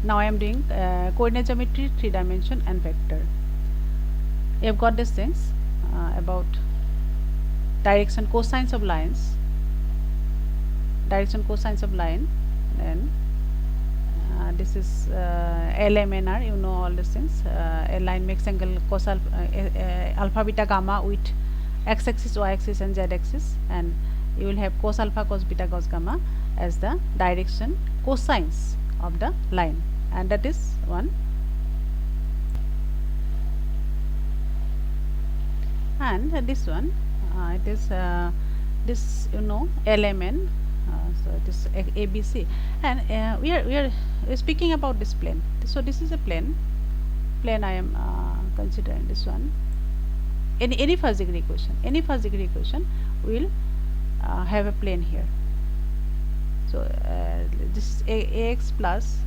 Now I am doing coordinate geometry, 3 dimension and vector. You have got these things about direction cosines of lines, and this is LMNR, you know all these things. A line makes angle cos alpha beta gamma with x axis, y axis and z axis, and you will have cos alpha, cos beta, cos gamma as the direction cosines of the line, and that is one. And this one, it is this, you know, LMN. So it is ABC, and we are speaking about this plane. So this is a plane I am considering this one. Any first degree equation will have a plane here. So this is ax plus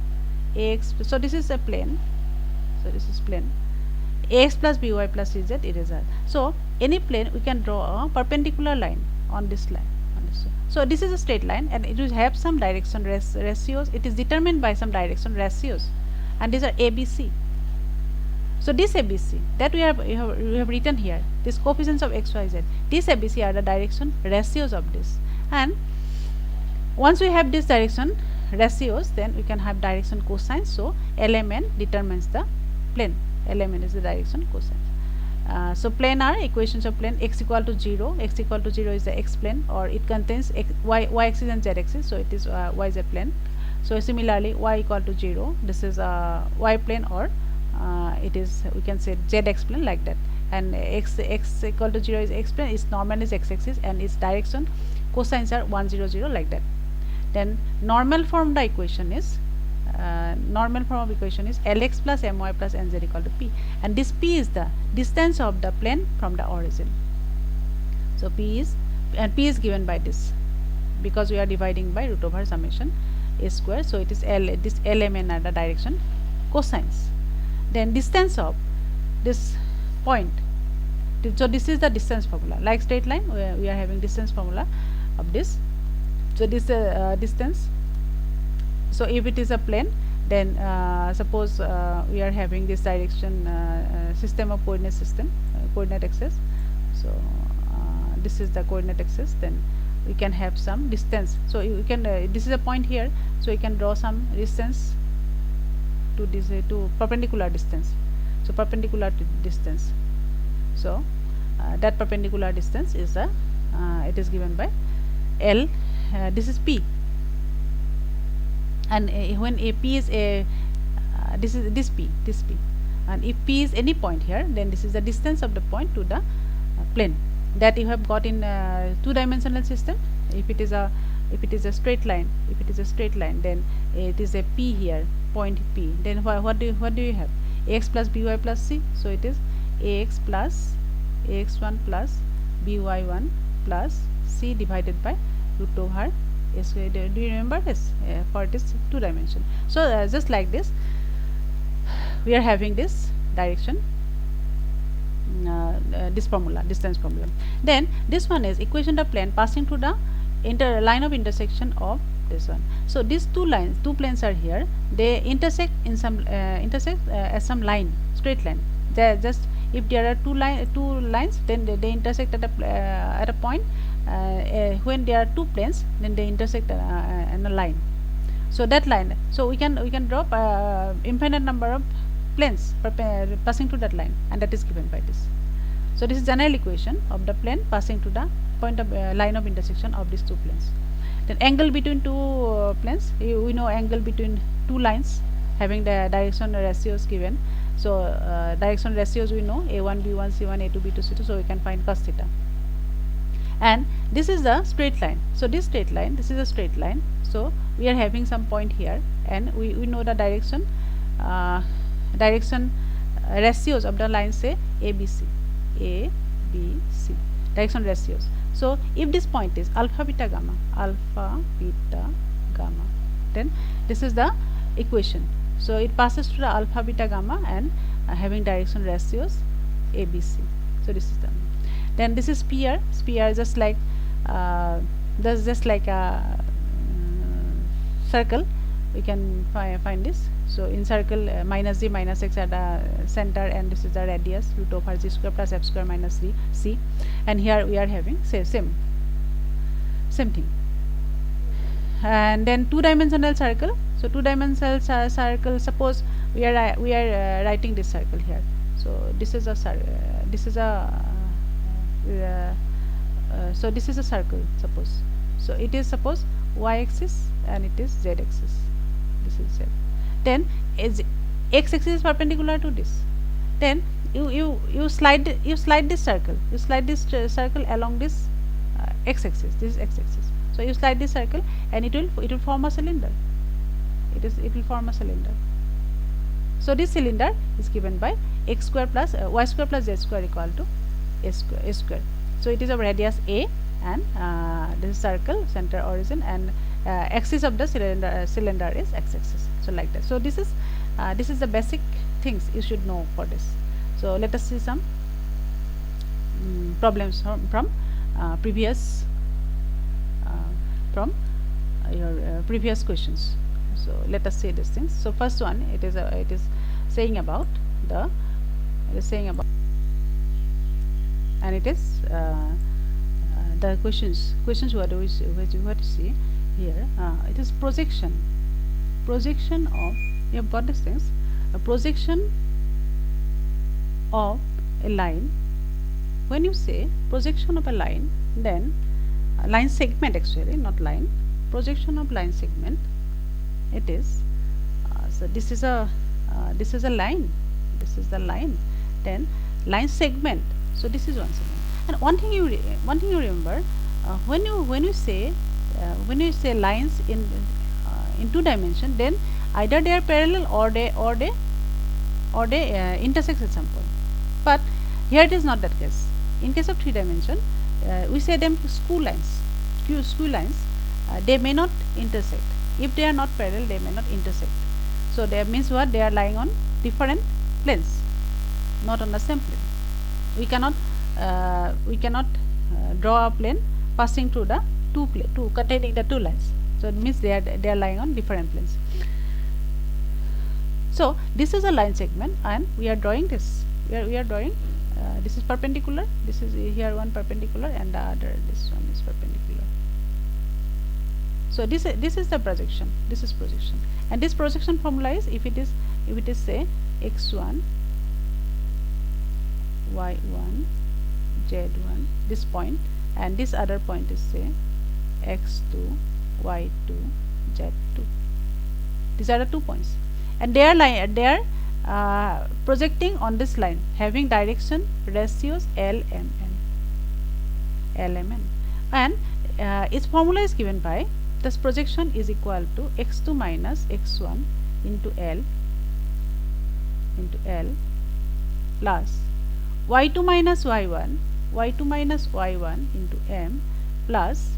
ax. So this is a plane. So this is plane ax plus by plus cz eraser. So any plane we can draw a perpendicular line on this line. So this is a straight line, and it will have some direction ratios. It is determined by some direction ratios, and these are ABC. So this ABC that we have written here, these coefficients of x, y, z, these ABC are the direction ratios of this. And once we have this direction ratios, then we can have direction cosines. So LMN determines the plane. LMN is the direction cosine. So plane are equations of plane. X equal to 0 is the x plane, or it contains y axis and z axis, so it is yz plane. So similarly y equal to 0, this is y plane, or it is, we can say, zx plane, like that. And x equal to 0 is x plane, its normal is x axis, and its direction cosines are 1 0 0, like that. Then normal form of the equation is Lx plus my plus nz equal to p, and this p is the distance of the plane from the origin. So p is given by this, because we are dividing by root over summation a square. So it is this LMN are the direction cosines. Then distance of this point. So this is the distance formula. Like straight line, we are having distance formula of this. So this distance. So if it is a plane, then suppose we are having this direction system of coordinate system, coordinate axis. So this is the coordinate axis. Then we can have some distance. So you can this is a point here, so you can draw some distance to this to perpendicular distance. So perpendicular distance. So that perpendicular distance is it is given by L. This is P. And when a p is a this is this p, and if p is any point here, then this is the distance of the point to the plane that you have got in two-dimensional system. If it is a straight line, then it is a p here, point p. Then what do you have? Ax plus by plus c. So it is ax plus ax1 plus by1 plus c divided by root over. Yes, do you remember this? For this two dimension. So just like this, we are having this direction, this formula, distance formula. Then this one is equation of plane passing through the line of intersection of this one. So these two planes are here. They intersect in some as some line, straight line. They just, if there are two lines, then they intersect at a point. When there are two planes, then they intersect in a line. So that line, so we can draw infinite number of planes passing through that line, and that is given by this. So this is general equation of the plane passing through the point of line of intersection of these two planes. Then angle between two planes, we know angle between two lines having the direction ratios given. So direction ratios we know, a1 b1 c1 a2 b2 c2, so we can find cos theta. And this is the straight line. So this straight line, this is a straight line. So we are having some point here, and we know the direction ratios of the line, say ABC, direction ratios. So if this point is alpha beta gamma, then this is the equation. So it passes through the alpha beta gamma and having direction ratios ABC. So this is the. Then this is sphere is just like a circle we can find this. So in circle, minus g minus x at the center, and this is the radius, root over g square plus f square minus 3c, and here we are having same thing. And then two-dimensional circle. So two-dimensional circle, suppose we are writing this circle here. So this is a so this is a circle, suppose. So it is, suppose, y-axis and it is z-axis. This is z. Then is x-axis is perpendicular to this. Then you slide this circle. You slide this circle along this x-axis. This is x-axis. So you slide this circle, and it will form a cylinder. It will form a cylinder. So this cylinder is given by x square plus y square plus z square equal to a square. So it is a radius a, and this is circle, center, origin, and axis of the cylinder is x-axis. So like that. So this is the basic things you should know for this. So let us see some problems from previous your previous questions. So let us see these things. So first one, it is saying about and it is the questions what do we see here. It is projection of, you have got these things, a projection of a line. When you say projection of a line, then line segment, actually not line, projection of line segment, it is so this is a line, this is the line, then line segment. So this is one segment. And one thing you remember, when you say lines in two dimension, then either they are parallel or they intersect at some point. But here it is not that case. In case of three dimension, we say them skew lines. They may not intersect. If they are not parallel, they may not intersect. So that means what? They are lying on different planes, not on the same plane. We cannot draw a plane passing through the containing the two lines. So it means they are lying on different planes. So this is a line segment, and we are drawing this. We are drawing. This is perpendicular. This is here one perpendicular, and the other, this one is perpendicular. So this is the projection. This is projection, and this projection formula is, if it is say x1, y1, z1, this point, and this other point is say x2, y2, z2. These are the 2 points, and they are projecting on this line, having direction ratios L, M, N, and its formula is given by, this projection is equal to x2 minus x1 into L plus y2 minus y1 into M plus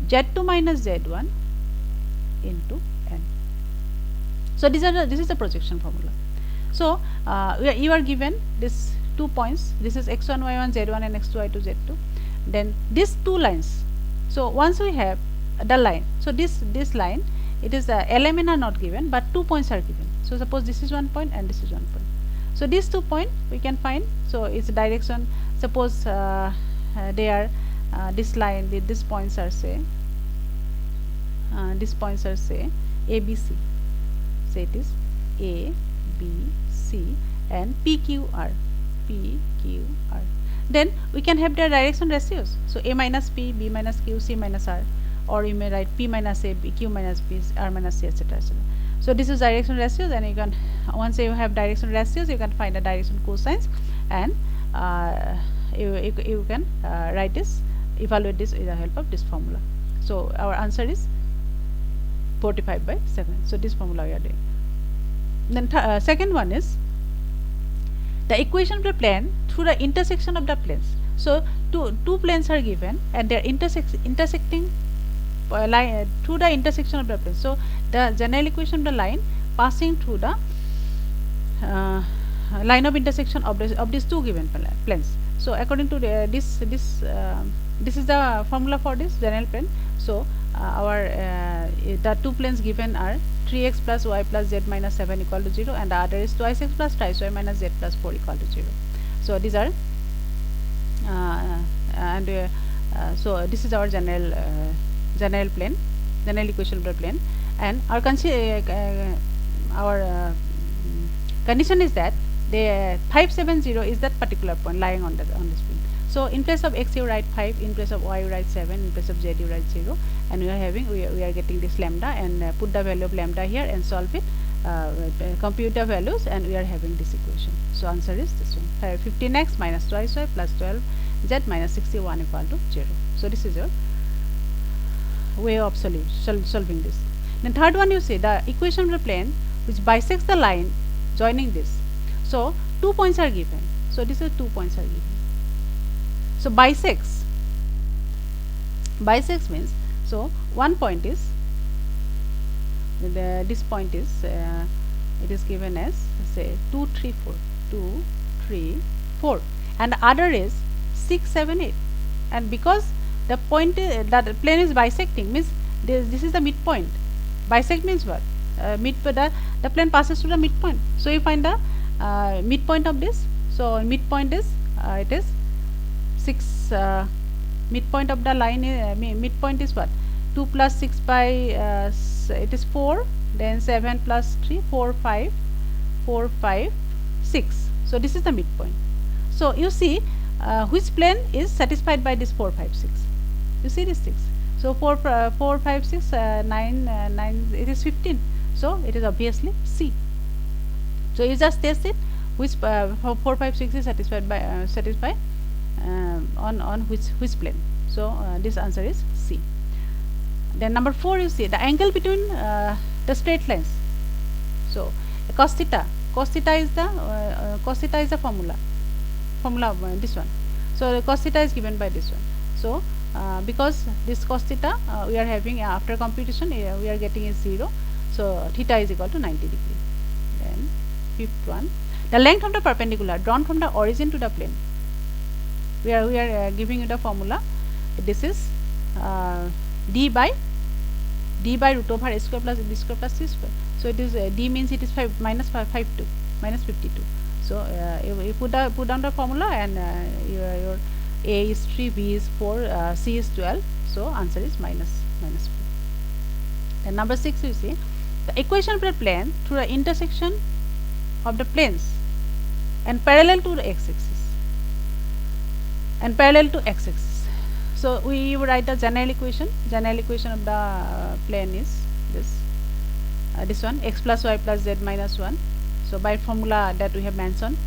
z2 minus z1 into N. So this is the projection formula. So you are given this 2 points. This is x1, y1, z1, and x2, y2, z2. Then these 2 lines. So once we have the line, so this line, it is the LMN are not given, but 2 points are given. So suppose this is 1 point and this is 1 point. So these 2 points we can find. So its direction, suppose they are this line, these points are say ABC. Say it is A, B, C, and PQR. Then we can have their direction ratios. So A minus P, B minus Q, C minus R, or you may write P minus A, B, Q minus B, R minus C, etc. So this is direction ratios, and you can, once you have direction ratios, you can find the direction cosines, and you can evaluate this with the help of this formula. So our answer is 45/7. So this formula we are doing. Then second one is the equation of the plane through the intersection of the planes. So two planes are given, and they are intersecting line through the intersection of the planes. So the general equation of the line passing through the line of intersection of these two given planes. So according to this is the formula for this general plane. So the two planes given are 3x plus y plus z minus 7 equal to 0, and the other is twice x plus thrice y minus z plus 4 equal to 0. So these are so this is our general plane, general equation of the plane, and our condition is that the 570 is that particular point lying on this plane. So in place of x you write 5, in place of y you write 7, in place of z you write 0, and we are getting this lambda, and put the value of lambda here and solve it, compute the values, and we are having this equation. So answer is this one, 15x minus twice y plus 12z minus 61 equal to 0. So this is your way of solving this. Then third one, you see the equation of the plane which bisects the line joining this. So 2 points are given. So this is 2 points are given. So bisects means, so one point is this point is it is given as say 2 3 4, and the other is 6 7 8, and because the point that the plane is bisecting means this is the midpoint. Bisect means what? The plane passes through the midpoint. So you find the midpoint of this. So midpoint is it is 6. Midpoint of the line midpoint is what? 2 plus 6 by it is 4, then 7 plus 3 4 5 4 5 6. So this is the midpoint. So you see which plane is satisfied by this 4 5 6. You see this 6. So 4 5 6 9 9, it is 15. So it is obviously C. So you just test it which 4 5 6 is satisfied by on which plane. So this answer is C. Then number 4, you see the angle between the straight lines. So cos theta is the formula of this one. So cos theta is given by this one. So because this cos theta we are having after computation we are getting is 0. So theta is equal to 90 degree. Then fifth one, the length of the perpendicular drawn from the origin to the plane. We are giving you the formula. This is d by root over a square plus b square plus c square. So it is d means it is 5 minus 52 minus 52. So you put down the formula, and your a is 3, b is 4, c is 12. So answer is minus 4. And number 6, you see the equation of the plane through the intersection of the planes and parallel to the x-axis and parallel to x-axis. So we write the general equation. General equation of the plane is this one, x plus y plus z minus 1. So by formula that we have mentioned.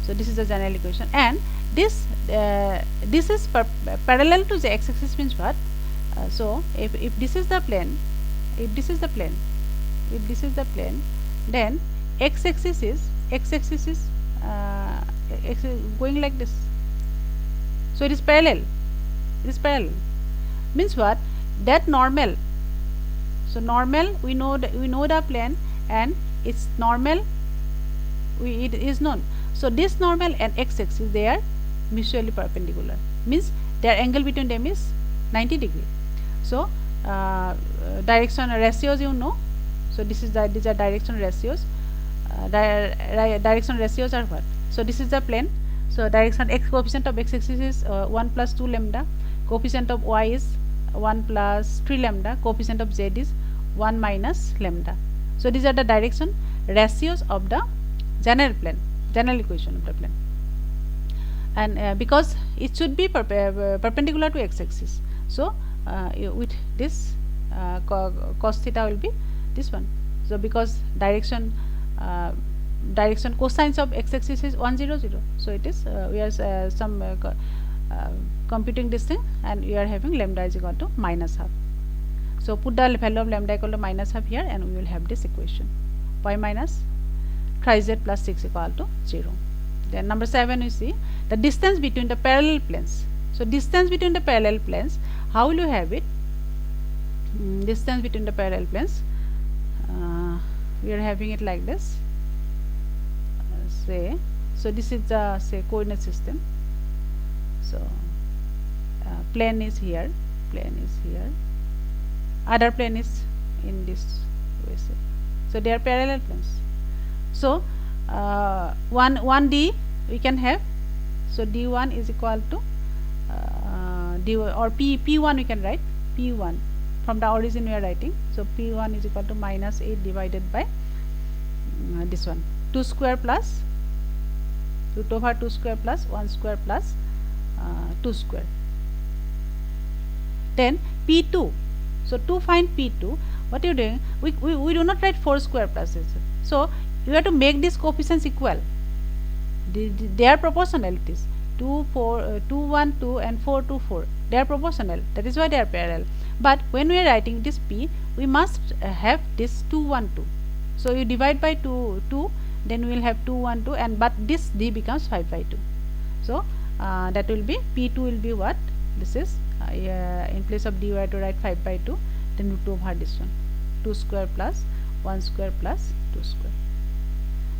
So this is the general equation, and this is parallel to the x-axis means what? So if this is the plane, then x-axis is going like this. So it is parallel. Means what? That normal. So normal, we know the plane, and its normal it is known. So this normal and x-axis, they are mutually perpendicular. Means their angle between them is 90 degree. So direction ratios you know. So these are direction ratios. Direction ratios are what? So this is the plane. So direction x, coefficient of x-axis is 1 plus 2 lambda, coefficient of y is 1 plus 3 lambda, coefficient of z is 1 minus lambda. So these are the direction ratios of the general plane, general equation of the plane. And because it should be perpendicular to x-axis, so with this cos theta will be this one. So because direction cosines of x-axis is 1 0 0, so it is we are computing this thing, and we are having lambda is equal to minus half. So put the value of lambda equal to minus half here, and we will have this equation, y minus 3z plus 6 equal to 0. Then number 7, you see the distance between the parallel planes. So distance between the parallel planes, how will you have it? Distance between the parallel planes, we are having it like this. So this is the coordinate system. So plane is here, other plane is in this way. So they are parallel planes. So 1D we can have, so D1 is equal to D, or P1 we can write, P1 from the origin we are writing, so P1 is equal to minus 8 divided by this one 2 square plus root over 2 square plus 1 square plus 2 square. Then P2, so to find P2, what you are doing, we do not write 4 square plus this, so you have to make these coefficients equal. They are proportional, it is 2 4 2 1 2 and 4 2 4, they are proportional, that is why they are parallel. But when we are writing this P, we must have this 2 1 2, so you divide by 2, then we will have 2 1 2, and but this D becomes 5 by 2. So that will be P2 will be what, this is in place of D we have to write 5 by 2, then root over this one 2 square plus 1 square plus 2 square.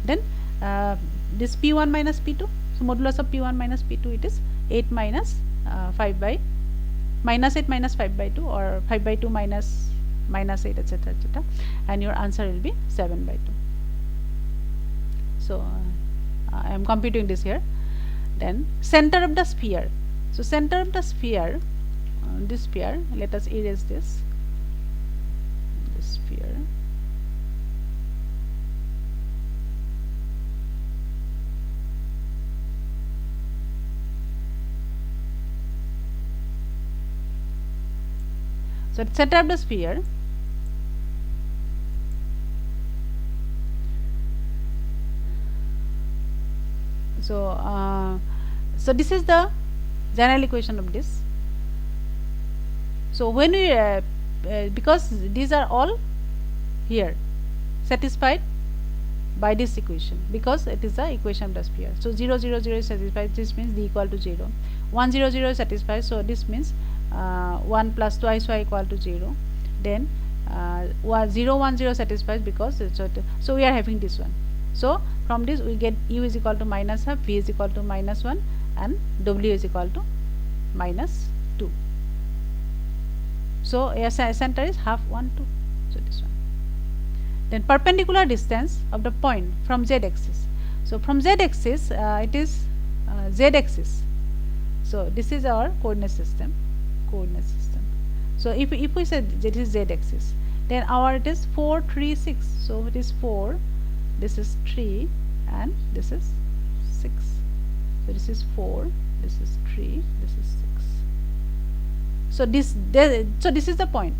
Then this P1 minus P2, so modulus of P1 minus P2, it is 8 minus 5 by minus 8 minus 5 by 2, or 5 by 2 minus 8, etc., etc., and your answer will be 7 by 2. So I am computing this here. Then center of the sphere, so center of the sphere, this sphere, let us erase this sphere. So center of the sphere, so so this is the general equation of this. So when we because these are all here satisfied by this equation, because it is the equation of the sphere. So 0 0 0 is satisfied, this means D equal to 0. 1 0 0 is satisfied, so this means 1 plus twice y equal to 0. Then 0 1 0 satisfies, because so we are having this one. So from this we get U is equal to minus half, V is equal to minus 1, and W is equal to minus 2. So a center is half 1 2. So this one. Then perpendicular distance of the point from Z axis. So from Z axis it is Z axis. So this is our coordinate system. So if we say this is Z axis, then our it is 4 3 6. So it is 4, this is 3, and this is 6. So this is 4, this is 3, this is 6. So this is the point.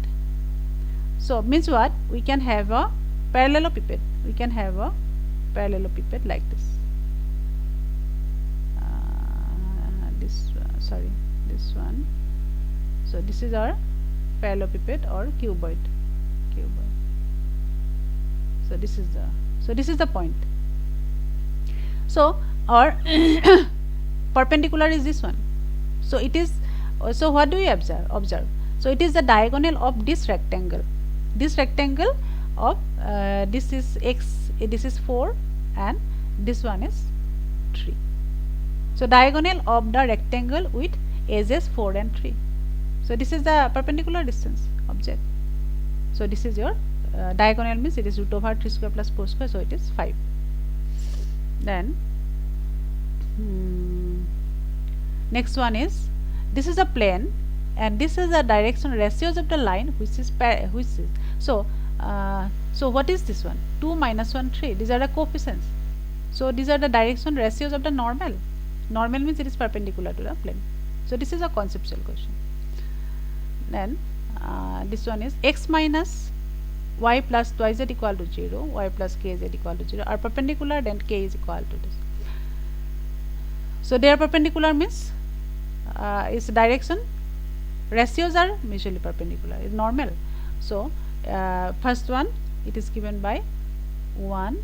So means what, we can have a parallelepiped. We can have a parallelepiped like this. This one. So this is our parallelepiped or cuboid. So this is the point. So our perpendicular is this one. So it is. So what do we observe? So it is the diagonal of this rectangle. This rectangle of this is x. This is 4, and this one is 3. So diagonal of the rectangle with edges 4 and 3. So this is the perpendicular distance of Z. So this is your diagonal, means it is root over 3 square plus 4 square, so it is 5. Then next one is, this is a plane, and this is the direction ratios of the line, which is so so what is this one? 2 minus 1 3. These are the coefficients. So these are the direction ratios of the normal. Normal means it is perpendicular to the plane. So this is a conceptual question. Then this one is x minus y plus twice z equal to 0, y plus kz equal to 0 are perpendicular, then k is equal to this. So they are perpendicular means its direction ratios are mutually perpendicular, is normal. So first one, it is given by 1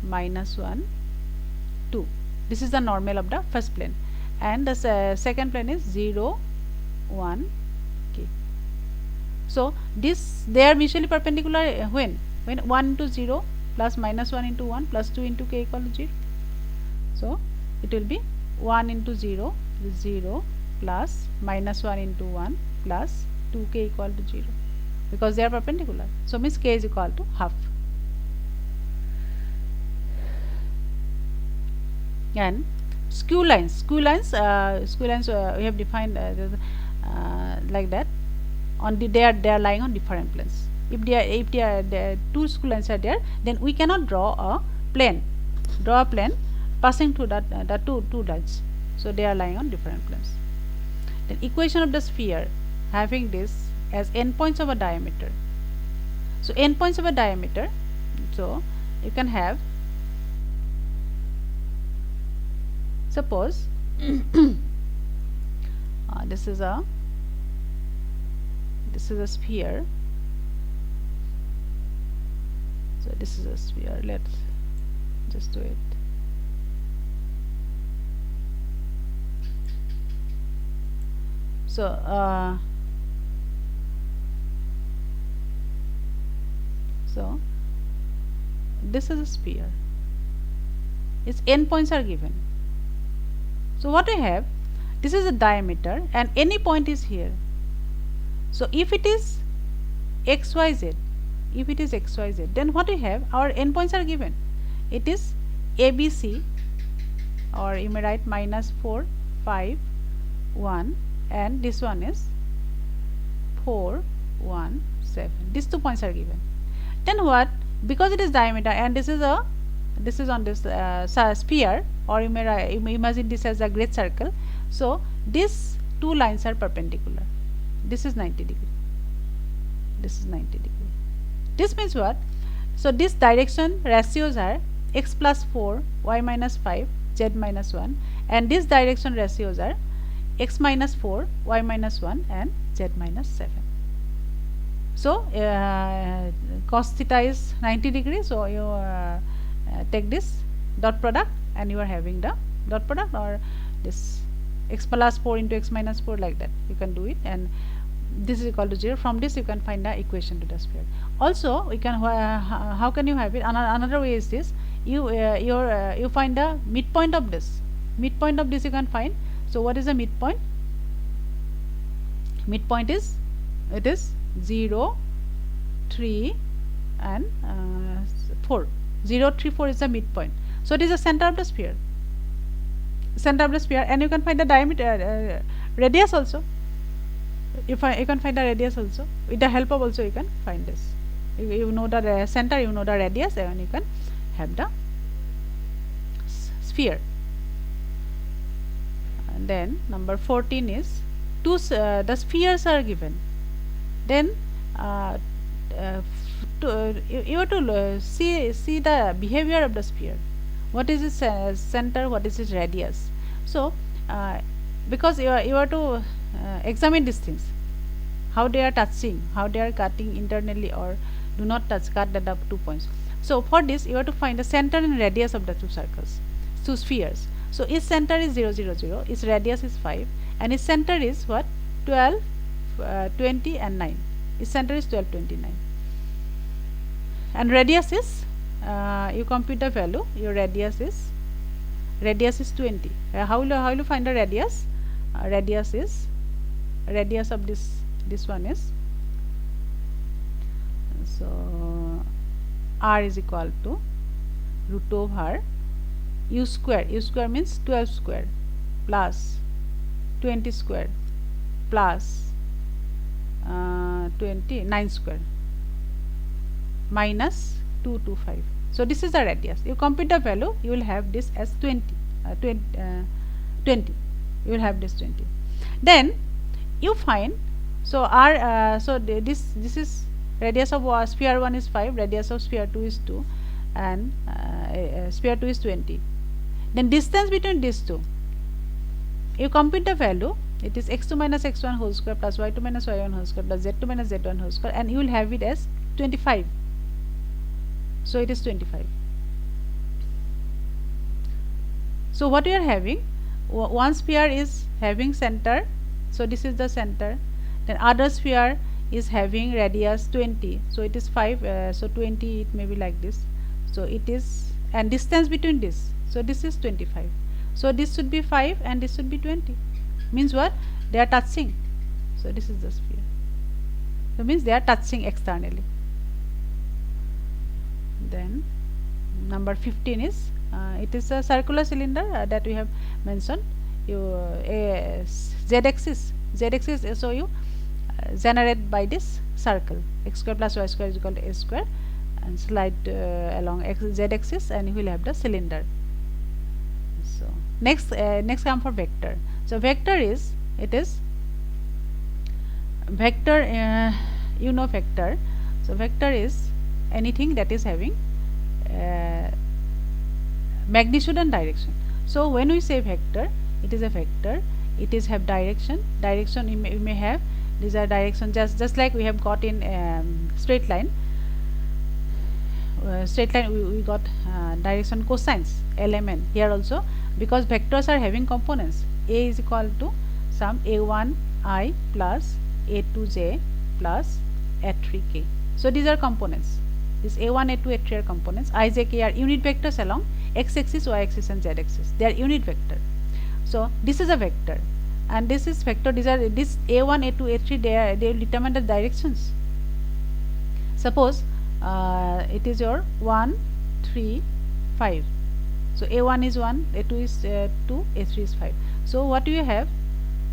minus 1 2. This is the normal of the first plane, and the second plane is 0 1 k. So this, they are mutually perpendicular when 1 into 0 plus minus 1 into 1 plus 2 into k equal to 0. So it will be 1 into 0 is 0 plus minus 1 into 1 plus 2k equal to 0. because they are perpendicular. So means k is equal to half. And skew lines, we have defined like that. They are lying on different planes. If the two skew lines are there, then we cannot draw a plane passing through the two lines. So they are lying on different planes. Then equation of the sphere having this as endpoints of a diameter. So endpoints of a diameter, so you can have, suppose this is a sphere. So this is a sphere. Let's just do it. So so this is a sphere. Its endpoints are given. So what we have, this is a diameter and any point is here. So if it is xyz, then what we have, our endpoints are given. It is ABC, or you may write -4, 5, 1, and this one is 4, 1, 7. These 2 points are given. Then what? Because it is diameter and this is on this sphere, or you may imagine this as a great circle. So these 2 lines are perpendicular. This is 90 degree. This is 90 degree. This means what? So this direction ratios are x plus 4, y minus 5, z minus 1, and this direction ratios are x minus 4, y minus 1, and z minus 7. So cos theta is 90 degrees. So you take this dot product and you are having the dot product, or this x plus 4 into x minus 4, like that you can do it, and this is equal to 0. From this you can find the equation to the sphere. Also we can how can you have it? Another way is this: you find the midpoint of this. Midpoint of this you can find. So what is the midpoint? Midpoint is, it is 0, 3, and 4. 0, 3, 4 is the midpoint. So it is the center of the sphere. And you can find the diameter, radius also. You can find the radius also. With the help of also you can find this. You know the center, you know the radius, and you can have the sphere. And then number 14 is the spheres are given. Then you have to see the behavior of the sphere. What is its center? What is its radius? So because you are to examine these things, how they are touching, how they are cutting internally, or do not touch, cut the 2 points. So for this you have to find the center and radius of the 2 circles, 2 spheres. So its center is 0, 0, 0, its radius is 5, and its center is what? 12, 20, and 9. Its center is 12, 29, and radius is you compute the value. Your radius is 20. How will you find the radius? Radius of this one is, so r is equal to root over u square. U square means 12 square plus 20 square plus 29 square minus 225. So this is the radius. You compute the value, you will have this as 20. You will have this 20. Then you find, so r this is radius of sphere 1 is 5, radius of sphere 2 is 2, and sphere 2 is 20. Then distance between these two, you compute the value. It is x2 minus x1 whole square plus y2 minus y1 whole square plus z2 minus z1 whole square, and you will have it as 25. So it is 25. So what we are having, one sphere is having center, so this is the center. Then other sphere is having radius 20, so it is 5, so 20 it may be like this. So it is, and distance between this, so this is 25. So this should be 5 and this should be 20. Means what? They are touching. So this is the sphere. So means they are touching externally. Then number 15 is it is a circular cylinder that we have mentioned. You z-axis so you generate by this circle, x square plus y square is equal to a square, and slide along z-axis and you will have the cylinder. So next come for vector. So vector is, it is vector, you know vector. So vector is anything that is having magnitude and direction. So when we say vector, it is a vector, it is have direction. Direction you may have, these are direction just like we have got in straight line. Straight line we got direction cosines lmn. Here also, because vectors are having components, a is equal to some a1i plus a2j plus a3k. So these are components. This a1 a2 a3 are components. I j k are unit vectors along x-axis, y-axis and z-axis. They are unit vector. So this is a vector and this is vector. These are this a1 a2 a3, they will determine the directions. Suppose it is your 1 3 5. So a1 is 1, a2 is 2, a3 is 5. So what do you have?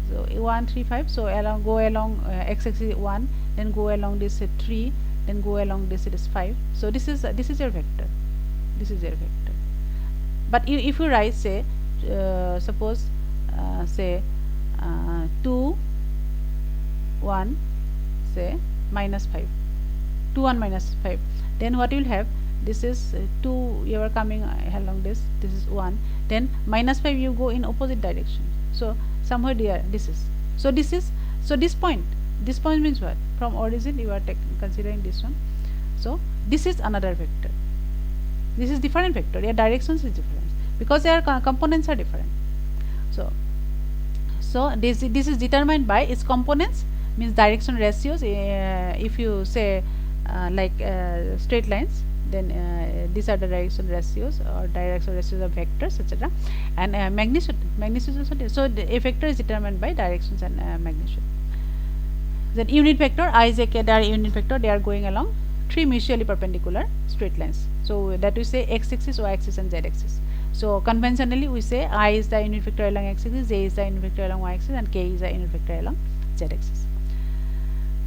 So a1 3 5. So go along x-axis 1, then go along this 3, then go along this, it is 5. So this is your vector. This is your vector. But if you write, say suppose say 2 1 say minus 5, 2 1 minus 5, then what you will have? This is 2, you are coming along this is 1, then minus 5 you go in opposite direction. So somewhere there this is, so this point means what? From origin you are considering this one. So this is another vector. This is different vector. Their directions is different because their components are different. So this is determined by its components, means direction ratios. If you say like straight lines, then these are the direction ratios or direction ratios of vectors, etc. And magnitude also. So a vector is determined by directions and magnitude. Then unit vector I j k, they are unit vector, they are going along 3 mutually perpendicular straight lines. So that we say x-axis, y-axis and z-axis. So conventionally we say I is the unit vector along x-axis, j is the unit vector along y-axis and k is the unit vector along z-axis.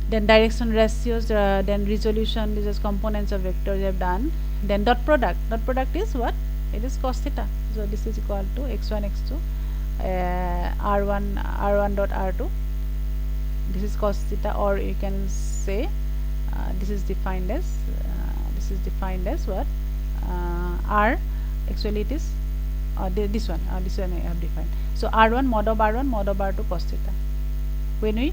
Then direction ratios, then resolution, these are components of vectors we have done. Then dot product is what? It is cos theta. So this is equal to x1 x2 r1 dot r2. This is cos theta, or you can say this is defined as what? R, actually it is this one I have defined. So r1 mod of r1 mod of r2 cos theta. When we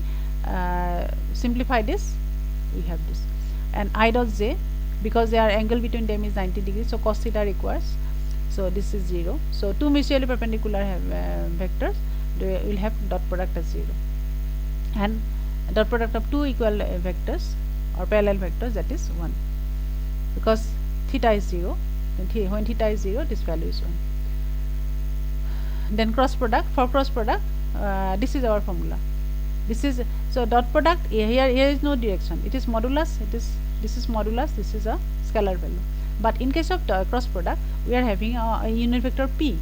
simplify this, we have this, and I dot j, because their angle between them is 90 degrees, so cos theta requires, so this is 0. So two mutually perpendicular vectors, they will have dot product as 0, and dot product of two equal vectors or parallel vectors, that is 1, because theta is 0. Then when theta is 0, this value is 1. Then cross product. For cross product, this is our formula. This is, so dot product, here is no direction, it is modulus, this is modulus, this is a scalar value. But in case of cross product, we are having a unit vector p,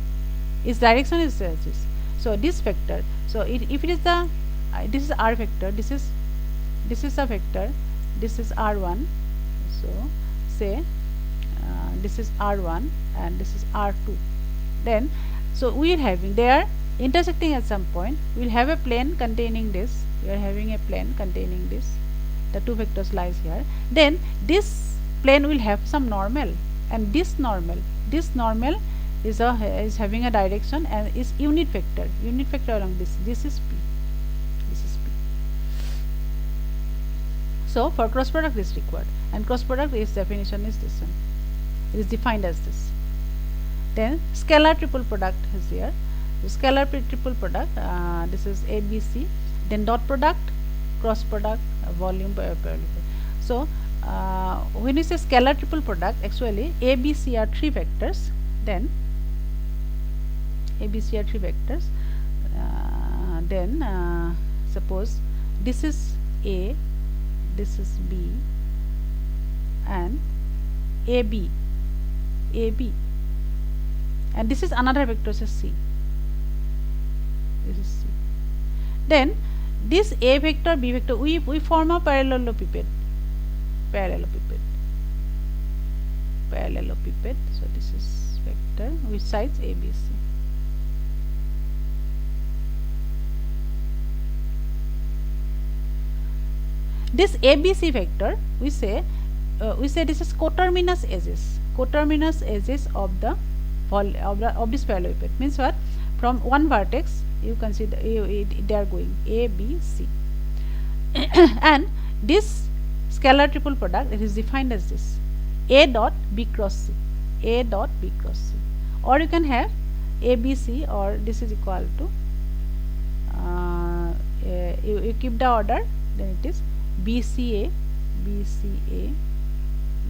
its direction is this. So this vector, so if it is the this is r vector, this is a vector, this is r1, so say this is r1 and this is r2. Then so we are having, they are intersecting at some point. We will have a plane containing this, we are having a plane containing this, the two vectors lies here. Then this plane will have some normal, and this normal is having a direction and is unit vector along this is p, this is p. So for cross product is required, and cross product is definition is this one, it is defined as this. Then scalar triple product is here. Scalar triple product, this is ABC, then dot product, cross product, volume parallel. So when we say scalar triple product, actually ABC are three vectors, then ABC are three vectors, then suppose this is A, this is B, and AB, and this is another vector, so C. This is C. Then this A vector, B vector, we form a parallelepiped. So this is vector with sides A, B, C. This ABC vector, we say this is coterminous edges of the of this parallelepiped. Means what? From one vertex you consider they are going A, B, C, and this scalar triple product, it is defined as this: A dot B cross C, or you can have ABC, or this is equal to you keep the order, then it is BCA,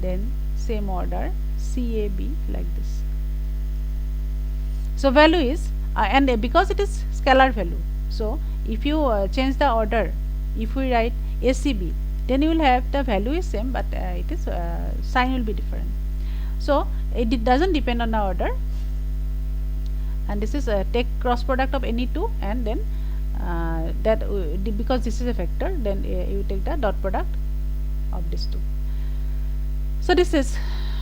then same order CAB, like this. So value is and because it is scalar value, so if you change the order, if we write ACB, then you will have the value is same, but it is sign will be different. So it doesn't depend on the order, and this is take cross product of any two, and then because this is a vector, then you take the dot product of these two. So this is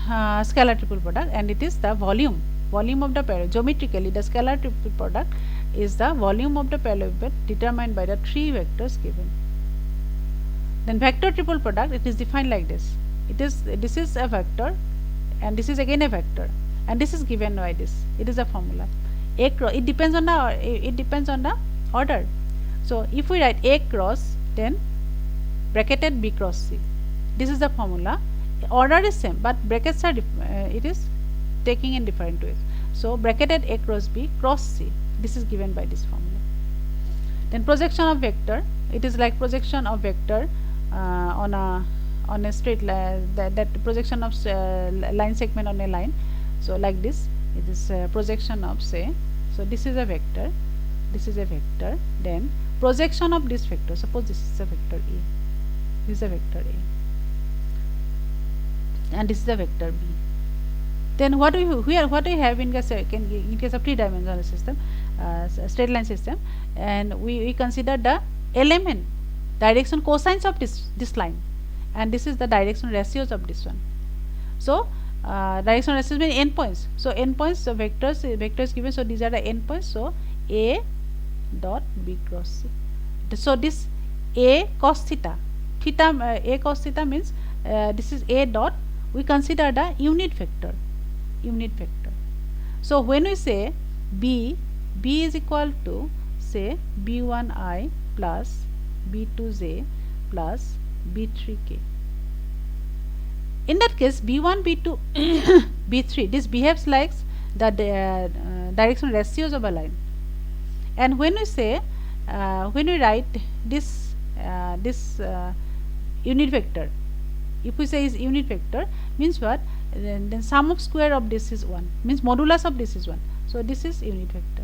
scalar triple product, and it is the volume of the parallel. Geometrically, the scalar triple product is the volume of the parallelepiped determined by the three vectors given. Then vector triple product, it is defined like this: this is a vector, and this is again a vector, and this is given by this. It is a formula. It depends on the order. So if we write A cross, then bracketed B cross C. This is the formula. Order is same, but brackets are it is taking in different ways. So bracketed A cross B cross C. This is given by this formula. Then projection of vector. It is like projection of vector on a straight line. That projection of line segment on a line. So like this, it is projection of, say, so this is a vector. Then projection of this vector. Suppose this is a vector A. This is a vector A, and this is a vector B. Then what we have in case of three-dimensional system, straight line system, and we consider the element direction cosines of this line, and this is the direction ratios of this one. So direction ratios mean endpoints. So endpoints, so vectors given. So these are the endpoints. So A dot B cross C. So this A cos theta, A cos theta means this is A dot. We consider the unit vector. So when we say B is equal to, say, B1I plus B2J plus B3K. In that case, B1, B2, B3, this behaves like the direction ratios of a line. And when we say, when we write this unit vector, if we say is unit vector, means what? Then sum of square of this is 1, means modulus of this is 1. So this is unit vector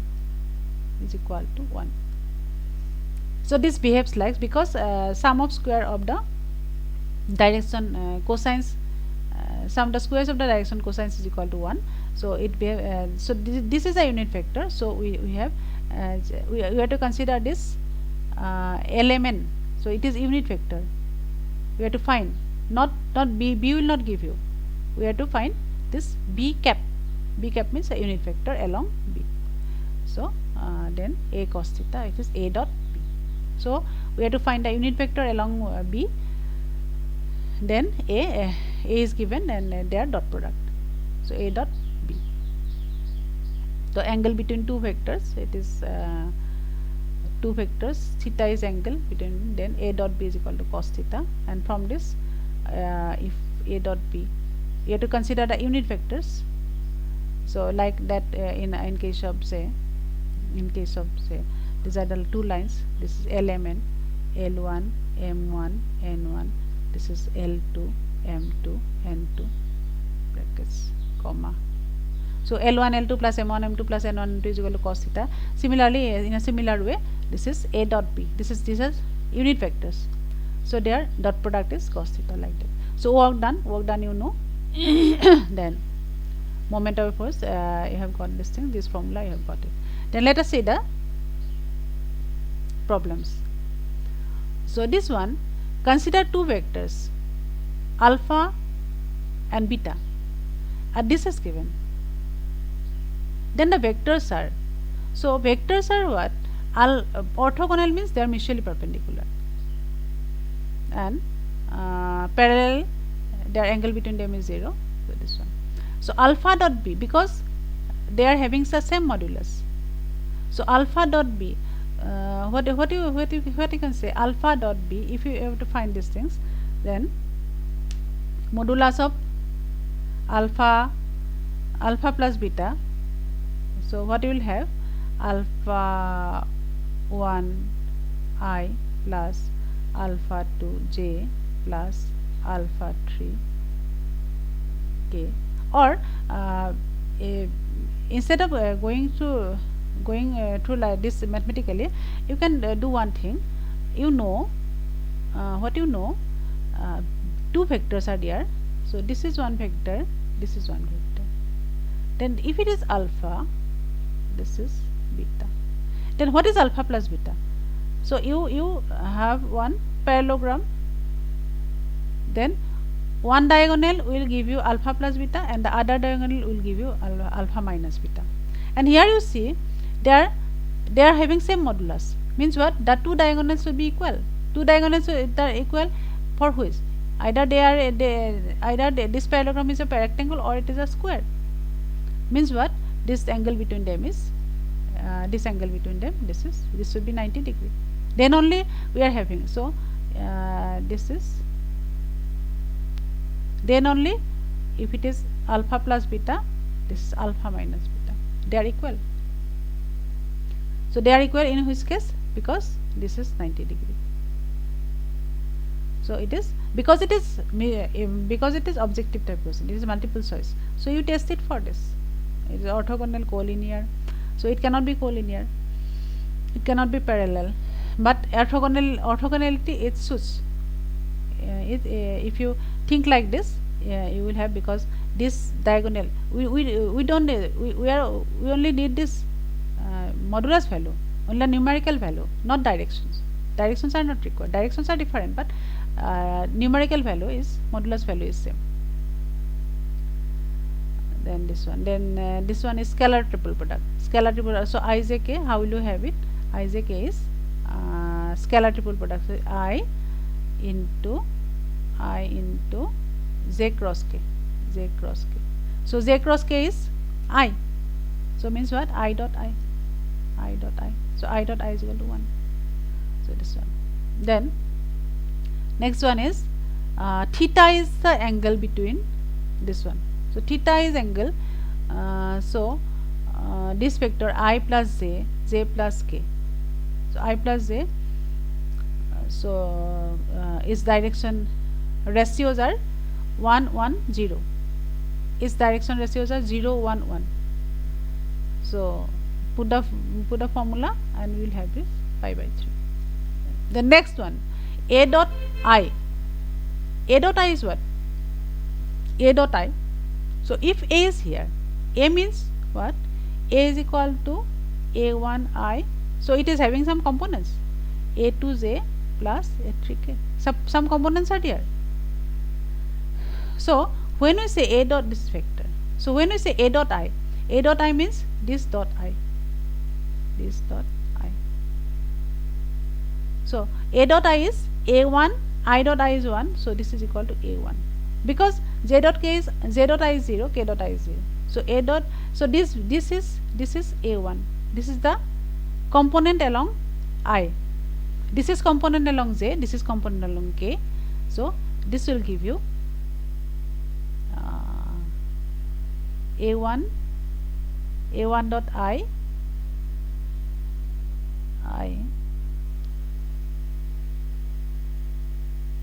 is equal to 1. So this behaves like, because sum of square of the direction cosines, sum of the squares of the direction cosines is equal to 1. So it so this is a unit vector. So we have we have to consider this LMN. So it is unit vector. We have to find, not B will not give you. We have to find this B cap. B cap means a unit vector along B. So then A cos theta, it is A dot B. So we have to find a unit vector along B. Then A is given, and they are dot product. So A dot B. So angle between two vectors, it is two vectors. Theta is angle between. Then A dot B is equal to cos theta, and from this, if A dot B, you have to consider the unit vectors. So like that in case of say these are the two lines. This is LMN, L1, M1, N1. This is L2, M2, N2, brackets, comma. So L1, L2 plus M1, M2 plus N1, N2 is equal to cos theta. Similarly, in a similar way, this is A dot B. These are unit vectors. So their dot product is cos theta, like that. So work done you know. Then moment of force, you have got this thing, this formula you have got it. Then let us see the problems. So this one, consider two vectors alpha and beta, and this is given. Then the vectors are, so vectors are what? Orthogonal means they are mutually perpendicular, and parallel, their angle between them is 0. So this one. So alpha dot b, because they are having the same modulus. So alpha dot b, what you can say, alpha dot b, if you have to find these things, then modulus of alpha plus beta. So what you will have, alpha 1 I plus alpha 2 j plus alpha 3 k. Or instead of going through like this mathematically, you can do one thing. You know what you know, two vectors are there. So this is one vector, this is one vector. Then if it is alpha, this is beta. Then what is alpha plus beta? So you have one parallelogram, then one diagonal will give you alpha plus beta and the other diagonal will give you alpha minus beta. And here you see they are having same modulus, means what? The two diagonals will be equal. Two diagonals are equal for which? Either this parallelogram is a rectangle or it is a square. Means what? This angle between them is this angle between them, this should be 90 degree. Then only we are having. So this is, then only if it is alpha plus beta, this is alpha minus beta, they are equal. So they are equal in which case? Because this is 90 degree. So it is, because it is objective type question, it is multiple choice. So you test it for this. It is orthogonal, collinear. So it cannot be collinear, it cannot be parallel, but orthogonality it suits. If you think like this, you will have, because this diagonal we only need this modulus value, only numerical value, not directions. Directions are not required, directions are different, but numerical value is, modulus value is same. Then this one, this one is scalar triple product. Scalar triple product. So I j k, how will you have it? I j k is scalar triple product. So I into j cross k, So j cross k is I. So means what? I dot I. So I dot I is equal to 1. So this one. Then next one is theta is the angle between this one. So theta is angle. This vector I plus j plus k. So I plus j. Its direction ratios are 1 1 0. Its direction ratios are 0 1 1. So put the formula and we will have this pi by 3. The next one, a dot I. A dot I is what? A dot I. So if A is here, A means what? A is equal to A1I. So it is having some components, A2j plus A3k. Some components are here. So when we say A dot this vector, so when we say A dot I means this dot I. So A dot I is A1, I dot I is 1, so this is equal to A1. Because j dot I is 0, k dot I is 0. So A dot, so this is A1. This is the component along I. This is component along j, this is component along k. So this will give you A1 dot I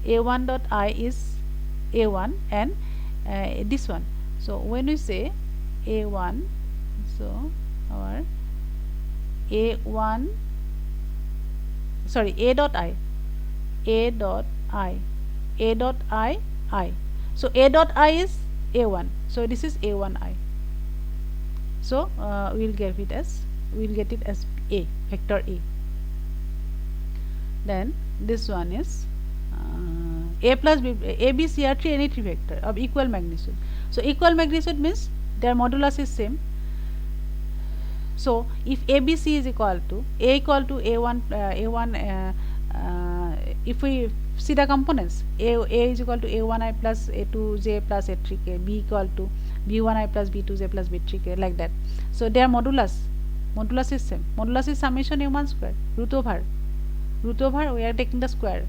A1 dot I is A1 and this one. So when we say A1, so our A1, sorry, A dot I, A dot I. So A dot I is A1. So this is A1I. So we'll get it as A, vector A. Then this one is A plus B, A, B, C are any three vector of equal magnitude. So equal magnitude means their modulus is same. So if ABC is equal to A1 if we see the components, A is equal to A1I plus A2J plus A3K, B equal to B1I plus B2J plus B3K, like that. So their modulus is same. Modulus is summation A1 square, root over we are taking the square.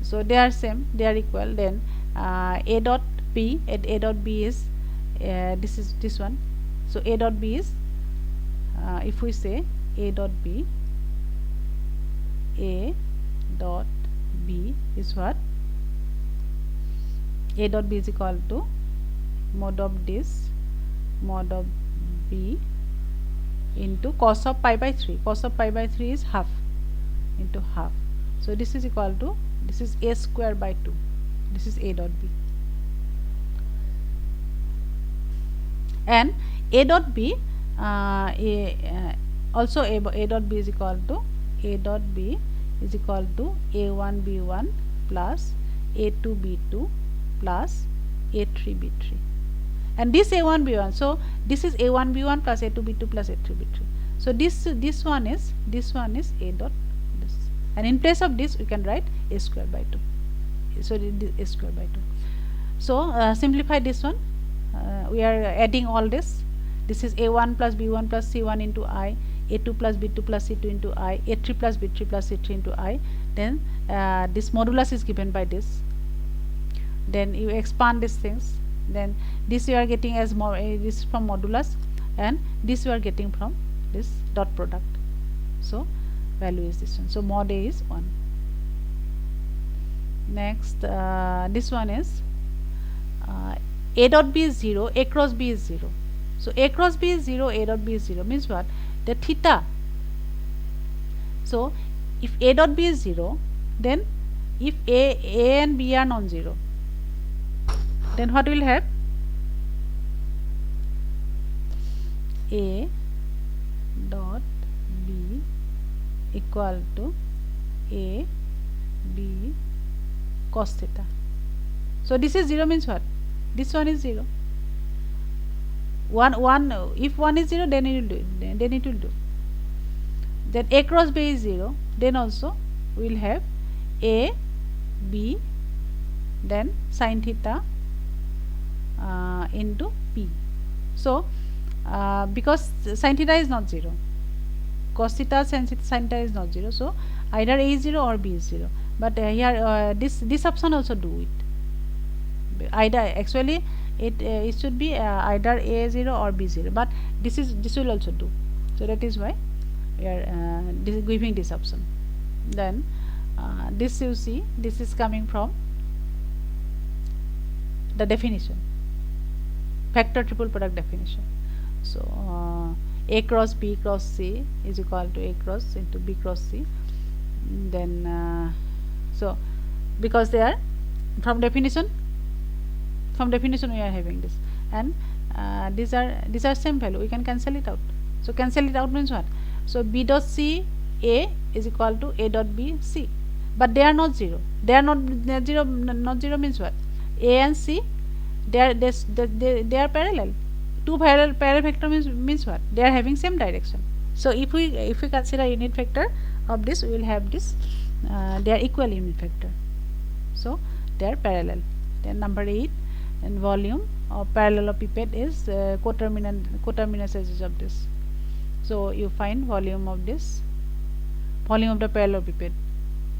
So they are same, they are equal. Then A dot B is this one. So A dot B is if we say A dot B is what? A dot B is equal to mod of this mod of B into cos of pi by 3. Cos of pi by 3 is half into half. So this is equal to, this is A square by 2. This is A dot B. And A dot B also A dot B is equal to A1 B1 plus A2 B2 plus A3 B3. And this A1 B1, so this is A1 B1 plus A2 B2 plus A3 B3. So this one is A dot this, and in place of this we can write A square by 2. So this A square by 2. So simplify this one. We are adding all this. This is A1 plus B1 plus C1 into I, A2 plus B2 plus C2 into I, A3 plus B3 plus C3 into I. Then this modulus is given by this. Then you expand these things. Then this you are getting as this from modulus, and this you are getting from this dot product. So value is this one. So mod A is 1. Next this one is A dot B is 0, A cross B is 0. So A cross B is 0, A dot B is 0 means what? The theta. So if A dot B is 0, then if A and B are non-zero, then what will have? A dot B equal to A B cos theta. So this is 0 means what? This one is 0. If 1 is 0, then it will do. Then it will do. Then A cross B is 0. Then also we will have A B, then sin theta into P. So because sin theta is not 0, cos theta sin theta is not 0. So either A is 0 or B is 0. But here this option also do it. Either actually it should be either A 0 or B 0. But this will also do. So that is why we are giving this option. Then this you see, this is coming from the definition, factor triple product definition. So A cross B cross C is equal to A cross into B cross C. Then so because they are from definition we are having this, and these are same value, we can cancel it out. So cancel it out means what? So B dot C A is equal to A dot B C, but they are not 0. They are not 0. Not 0 means what? A and C, they are parallel. Two parallel vector means what? They are having same direction. So if we consider unit vector of this, we will have this. They are equal unit vector. So they are parallel. Then number 8, and volume of parallelepiped is coterminous edges of this. So you find volume of this, volume of the parallelepiped.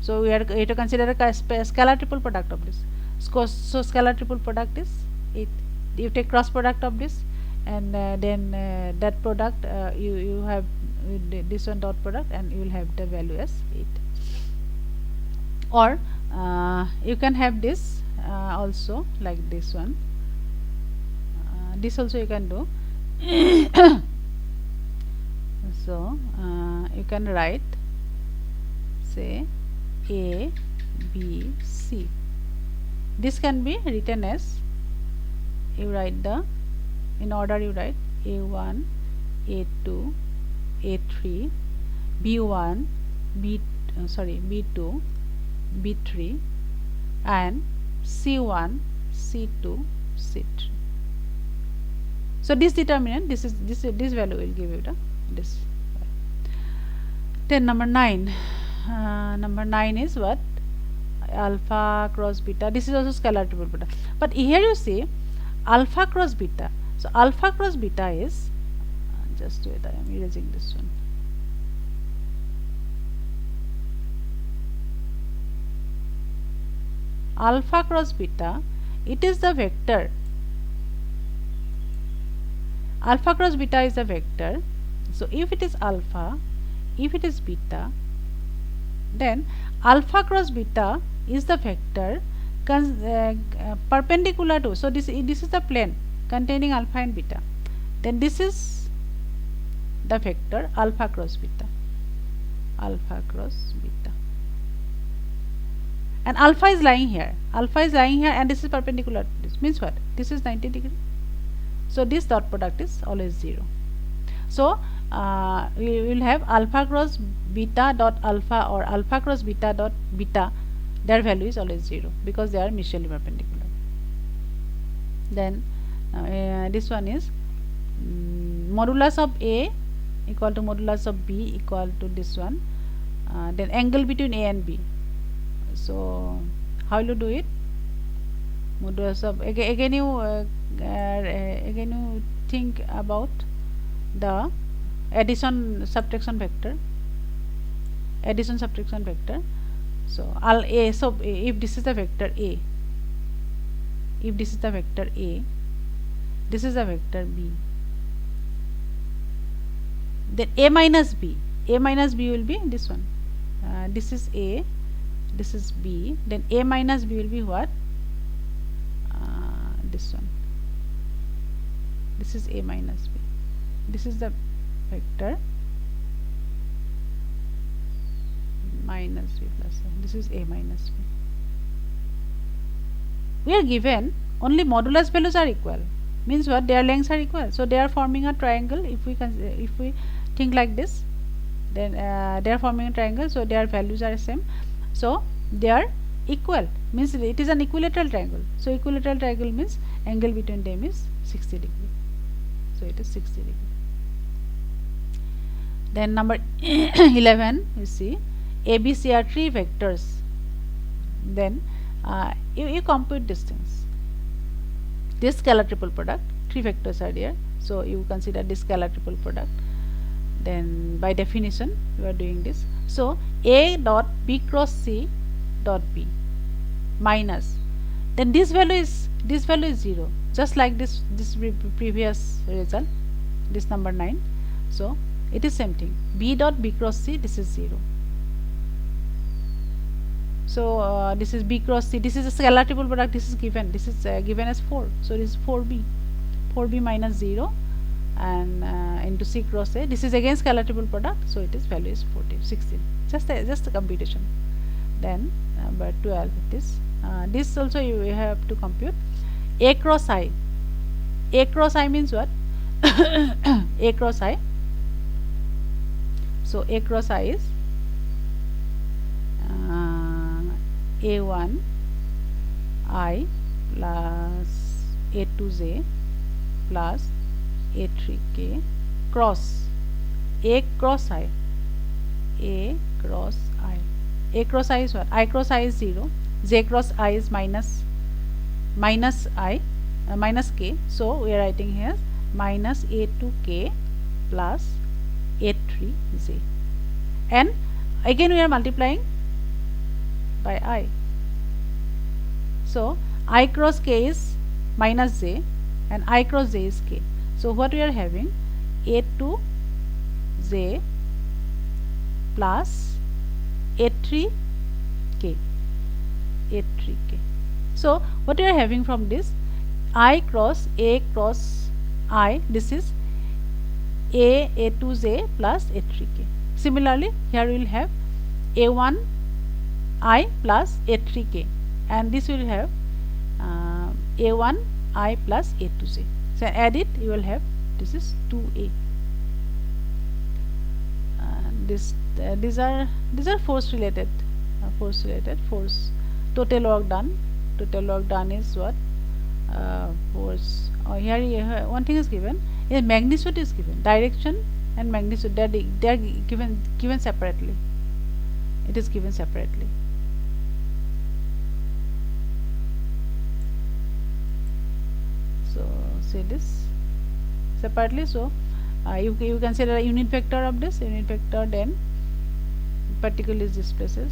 So we are to consider a scalar triple product of this. So scalar triple product is 8. You take cross product of this, and then that product you have this one dot product, and you will have the value as 8. Or you can have this also like this one. This also you can do. So you can write, say A B, C. This can be written as, you write the, in order you write A1, A2, A3, B1, B2, B3, and C1, C2, C3. So this determinant, this value will give you this. Then number 9. Number 9 is what? Alpha cross beta. This is also scalar triple product. But here you see alpha cross beta. So alpha cross beta is, just wait, I am erasing this one. Alpha cross beta, it is the vector. Alpha cross beta is a vector. So if it is alpha, if it is beta, then alpha cross beta is the vector perpendicular to, so this is the plane containing alpha and beta. Then this is the vector alpha cross beta, alpha cross beta, and alpha is lying here, and this is perpendicular to this, means what? This is 90 degree. So this dot product is always 0. So we will have alpha cross beta dot alpha or alpha cross beta dot beta, their value is always 0 because they are mutually perpendicular. Then this one is modulus of A equal to modulus of B equal to this one. Then angle between A and B. So how will you do it? Modulus of, again you think about the addition subtraction vector. So so if this is the vector A, this is the vector B, then A minus B will be this one. This is A, this is B, then A minus B will be what? This one. This is A minus B. This is the vector minus B plus 1. This is A minus B. We are given only modulus values are equal, means what? Their lengths are equal, so they are forming a triangle. If we think like this, then they are forming a triangle, so their values are same, so they are equal, means it is an equilateral triangle. So equilateral triangle means angle between them is 60 degree, so it is 60 degree. Then number 11, you see ABC are 3 vectors. Then you compute these things. This scalar triple product, 3 vectors are there, so you consider this scalar triple product. Then by definition you are doing this. So A dot B cross C dot B minus, then this value is 0, just like this previous result, this number 9. So it is same thing, B dot B cross C, this is 0. So this is B cross C, this is a scalar triple product, this is given as 4, so this is 4B minus 0, and into C cross A, this is again scalar triple product, so it is value is 16. Just a computation. Then number 12, it is this also you have to compute. A cross I means what? A cross I. So A cross I is A1 I plus A2J plus A3K cross A cross I. A cross I. A cross I is what? I cross I is 0. J cross I is minus I, minus K. So we are writing here minus A2K plus A3J. And again we are multiplying by I. So I cross K is minus J and I cross J is K. So what we are having? A2J plus A3K. So what we are having from this? I cross A cross I, this is A2J plus A3K. Similarly here we will have A1 I plus A3k, and this will have A1 I plus A2j. So add it, you will have this is 2A. This these are force related, force. Total work done. Total work done is what? Force. Here one thing is given. Here magnitude is given. Direction and magnitude, they are given separately. It is given separately. So say this separately. So you consider a unit vector of this unit vector, then particle is displaces.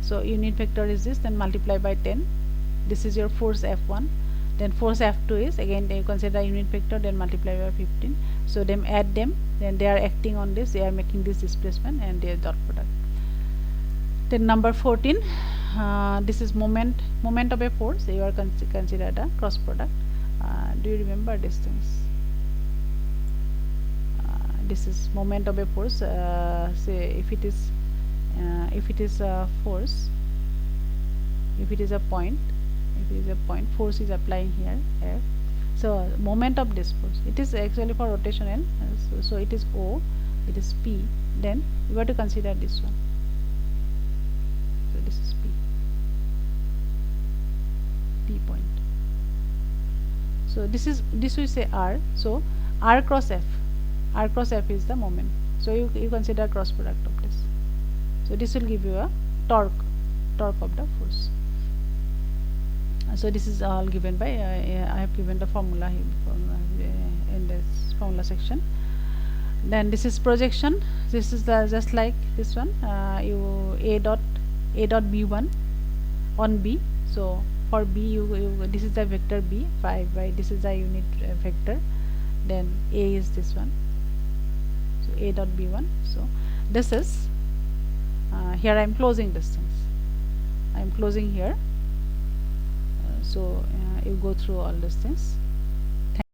So unit vector is this, then multiply by 10. This is your force F1. Then force F2 is again you consider unit vector, then multiply by 15. So them add them, then they are acting on this, they are making this displacement, and their dot product. Then number 14, this is moment of a force. You are considered a cross product. Do you remember these things? This is moment of a force. Say if it is a force, if it is a point, force is applying here, F. So moment of this force, it is actually for rotational, so it is O, it is P. Then you have to consider this one. So this is P point. So this we say R. So R cross F is the moment. So you consider cross product of this. So this will give you a torque of the force. So this is all given by I have given the formula here in this formula section. Then this is projection. This is just like this one. You a dot b1 on B. So for B, you this is the vector B 5 by this is the unit vector. Then A is this one. So a dot b1. So this is here I am closing distance. I am closing here. So you go through all these things.